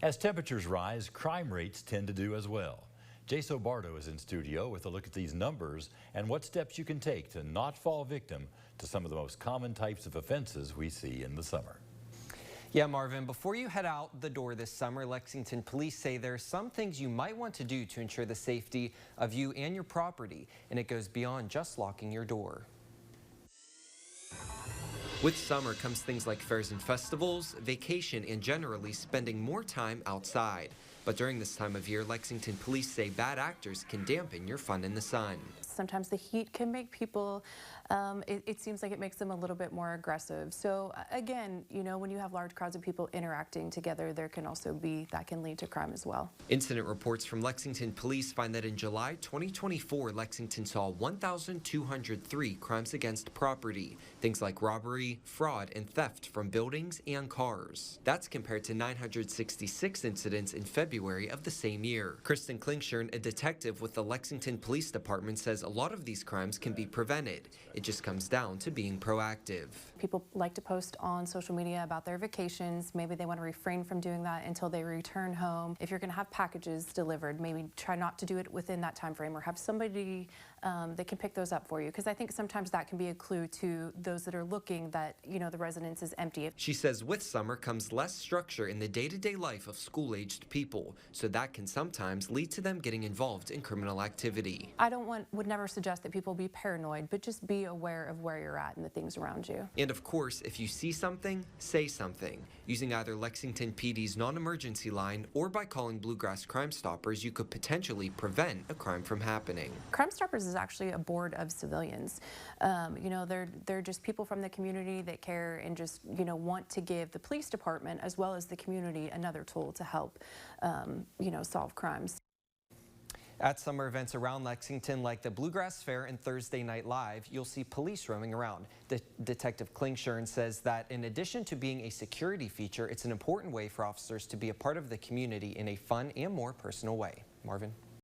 As temperatures rise, crime rates tend to do as well. Jaso Bardo is in studio with a look at these numbers and what steps you can take to not fall victim to some of the most common types of offenses we see in the summer. Yeah, Marvin, before you head out the door this summer, Lexington police say there are some things you might want to do to ensure the safety of you and your property, and it goes beyond just locking your door. With summer comes things like fairs and festivals, vacation, and generally spending more time outside. But during this time of year, Lexington police say bad actors can dampen your fun in the sun. Sometimes the heat can make people, it seems like it makes them a little bit more aggressive. So again, you know, when you have large crowds of people interacting together, there can also be, that can lead to crime as well. Incident reports from Lexington police find that in July 2024, Lexington saw 1,203 crimes against property, things like robbery, fraud, and theft from buildings and cars. That's compared to 966 incidents in February of the same year. Kristen Klingshern, a detective with the Lexington Police Department, says a lot of these crimes can be prevented. It just comes down to being proactive. People like to post on social media about their vacations. Maybe they want to refrain from doing that until they return home. If you're going to have packages delivered, maybe try not to do it within that time frame, or have somebody that can pick those up for you, because I think sometimes that can be a clue to those that are looking that, you know, the residence is empty. She says with summer comes less structure in the day-to-day life of school-aged people, so that can sometimes lead to them getting involved in criminal activity. I would never suggest that people be paranoid, but just be aware of where you're at and the things around you. And of course, if you see something, say something. Using either Lexington PD's non-emergency line or by calling Bluegrass Crime Stoppers, you could potentially prevent a crime from happening. Crime Stoppers is actually a board of civilians. You know, they're just people from the community that care and just, you know, want to give the police department as well as the community another tool to help, you know, solve crimes. At summer events around Lexington, like the Bluegrass Fair and Thursday Night Live, you'll see police roaming around. Detective Klingshern says that in addition to being a security feature, it's an important way for officers to be a part of the community in a fun and more personal way. Marvin?